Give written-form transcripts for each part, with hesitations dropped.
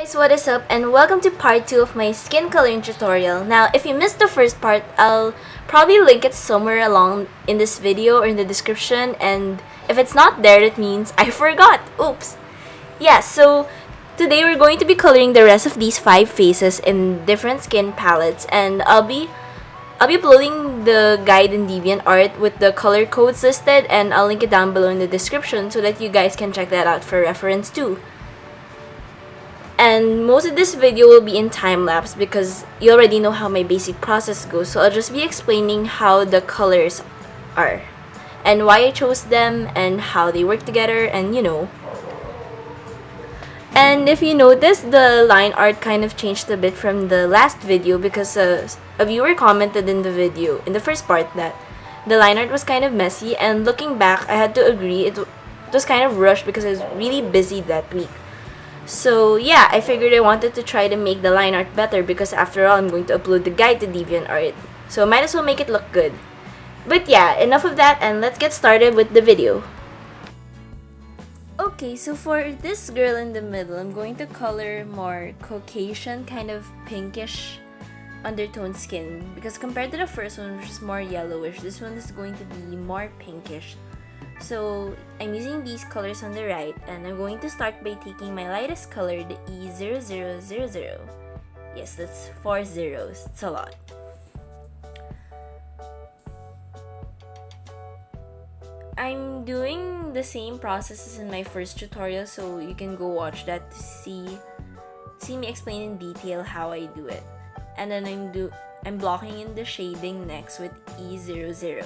Guys, what is up, and welcome to part 2 of my skin coloring tutorial. Now, if you missed the first part, I'll probably link it somewhere along in this video or in the description, and if it's not there, it means I forgot. Oops. Yeah, so today we're going to be coloring the rest of these 5 faces in different skin palettes, and I'll be uploading the guide in Deviantart with the color codes listed, and I'll link it down below in the description so that you guys can check that out for reference too. And most of this video will be in time-lapse because you already know how my basic process goes, so I'll just be explaining how the colors are and why I chose them and how they work together, and And if you notice, the line art kind of changed a bit from the last video because a viewer commented in the video, in the first part, that the line art was kind of messy, and looking back, I had to agree it was kind of rushed because I was really busy that week. So yeah, I figured I wanted to try to make the line art better because after all, I'm going to upload the guide to Deviantart, so might as well make it look good. But yeah, enough of that, and let's get started with the video. Okay, so for this girl in the middle, I'm going to color more Caucasian, kind of pinkish undertone skin, because compared to the first one, which is more yellowish, this one is going to be more pinkish. So I'm using these colors on the right, and I'm going to start by taking my lightest color, the E0000. Yes, that's 4 zeros. It's a lot. I'm doing the same process as in my first tutorial, so you can go watch that to see me explain in detail how I do it. And then I'm blocking in the shading next with E00.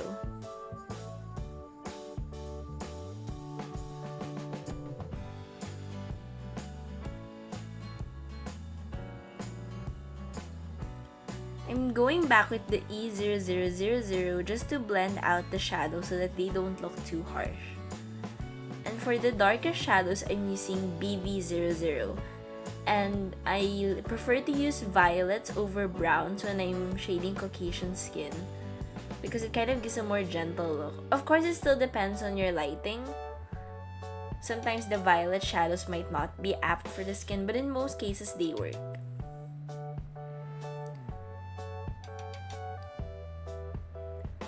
I'm going back with the E0000 just to blend out the shadows so that they don't look too harsh. And for the darker shadows, I'm using BB00. And I prefer to use violets over browns when I'm shading Caucasian skin, because it kind of gives a more gentle look. Of course, it still depends on your lighting. Sometimes the violet shadows might not be apt for the skin, but in most cases they work.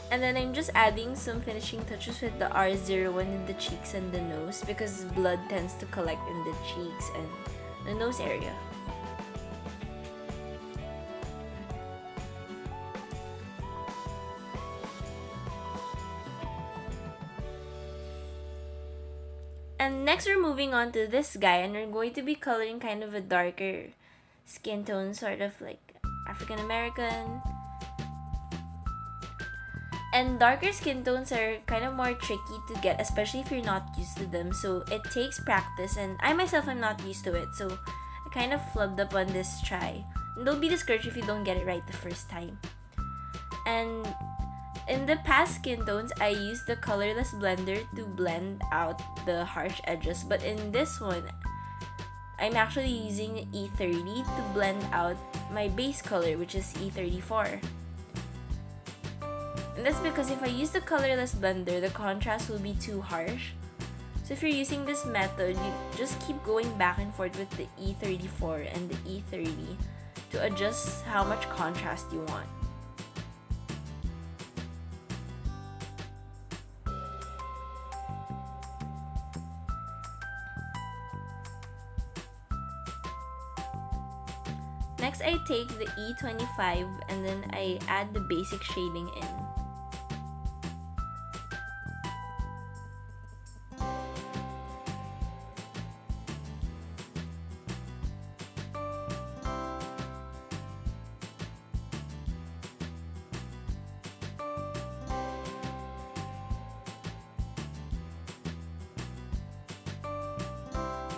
And then I'm just adding some finishing touches with the R01 in the cheeks and the nose, because blood tends to collect in the cheeks and the nose area. And next we're moving on to this guy, and we're going to be coloring kind of a darker skin tone, sort of like African American. And darker skin tones are kind of more tricky to get, especially if you're not used to them, so it takes practice, and I myself am not used to it, so I kind of flubbed up on this try. And don't be discouraged if you don't get it right the first time. And in the past skin tones, I used the colorless blender to blend out the harsh edges, but in this one, I'm actually using E30 to blend out my base color, which is E34. And that's because if I use the colorless blender, the contrast will be too harsh. So if you're using this method, you just keep going back and forth with the E34 and the E30 to adjust how much contrast you want. Next, I take the E25 and then I add the basic shading in.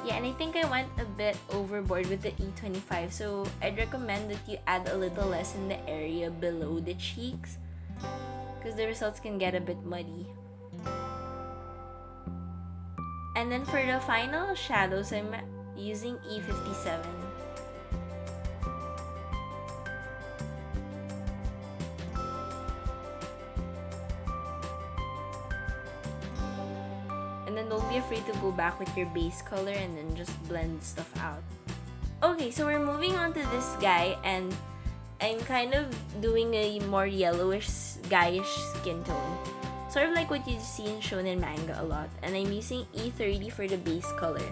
Yeah, and I think I went a bit overboard with the E25, so I'd recommend that you add a little less in the area below the cheeks, because the results can get a bit muddy. And then for the final shadows, I'm using E57. And then don't be afraid to go back with your base color and then just blend stuff out. Okay, so we're moving on to this guy, and I'm kind of doing a more yellowish, guyish skin tone. Sort of like what you see in shonen manga a lot. And I'm using E30 for the base color.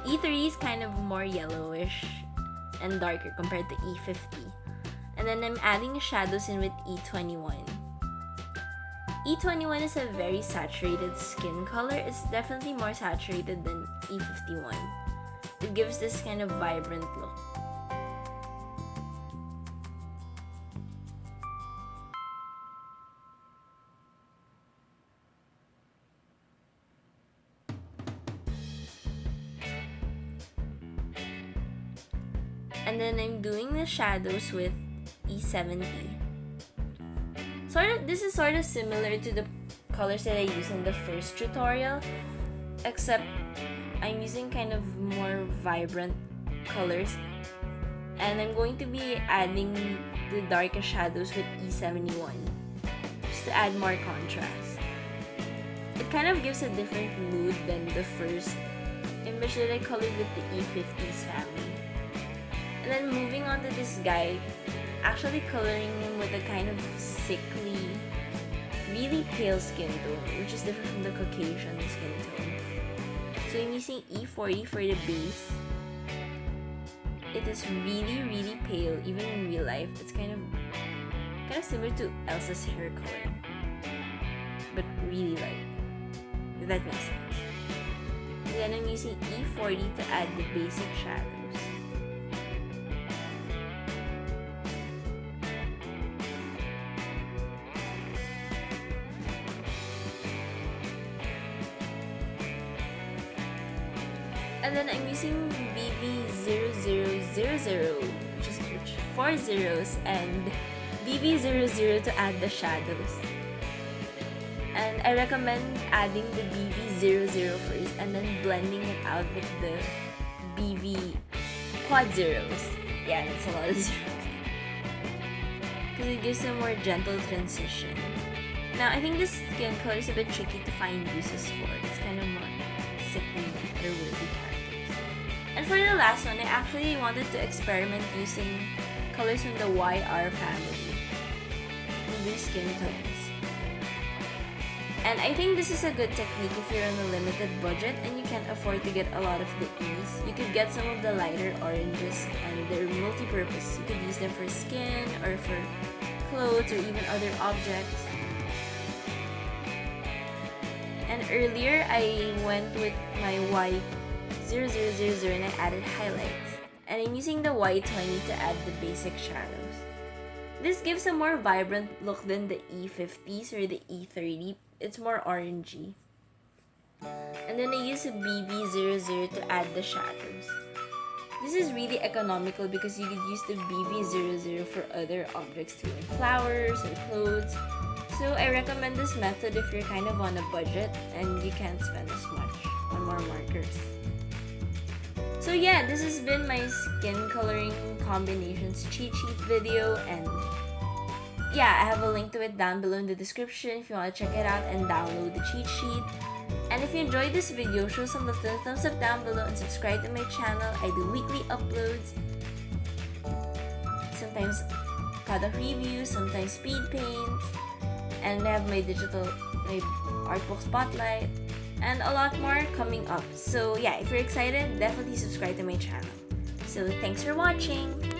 E30 is kind of more yellowish and darker compared to E50. And then I'm adding shadows in with E21. E21 is a very saturated skin color. It's definitely more saturated than E51. It gives this kind of vibrant look. And then I'm doing the shadows with E70. This is sort of similar to the colors that I used in the first tutorial, except I'm using kind of more vibrant colors. And I'm going to be adding the darker shadows with E71, just to add more contrast. It kind of gives a different mood than the first image that I colored with the E50's family. And then moving on to this guy, actually coloring him with a kind of sickly, really pale skin tone, which is different from the Caucasian skin tone. So I'm using E40 for the base. It is really, really pale, even in real life. It's kind of similar to Elsa's hair color, but really light, if that makes sense. And then I'm using E40 to add the basic shadows. And then I'm using BB0000, which is 4 zeros, and BB00 to add the shadows. And I recommend adding the BB00 first and then blending it out with the BB quad zeros. Yeah, that's a lot of zeros. Because it gives a more gentle transition. Now, I think this skin color is a bit tricky to find uses for. It's kind of more sickly or worthy characters. And for the last one, I actually wanted to experiment using colors from the YR family in these skin tones. And I think this is a good technique if you're on a limited budget and you can't afford to get a lot of the E's. You could get some of the lighter oranges, and they're multi-purpose. You could use them for skin or for clothes or even other objects. And earlier, I went with my Y0000 and I added highlights. And I'm using the Y20 to add the basic shadows. This gives a more vibrant look than the E50s or the E30. It's more orangey. And then I use a BB00 to add the shadows. This is really economical because you could use the BB00 for other objects too, like flowers or clothes. So I recommend this method if you're kind of on a budget and you can't spend as much on more markers. So yeah, this has been my skin coloring combinations cheat sheet video, and yeah, I have a link to it down below in the description if you want to check it out and download the cheat sheet. And if you enjoyed this video, show some love, the thumbs up down below, and subscribe to my channel. I do weekly uploads, sometimes product reviews, sometimes speed paints, and I have my art book spotlight, and a lot more coming up. So yeah, if you're excited, definitely subscribe to my channel. So thanks for watching!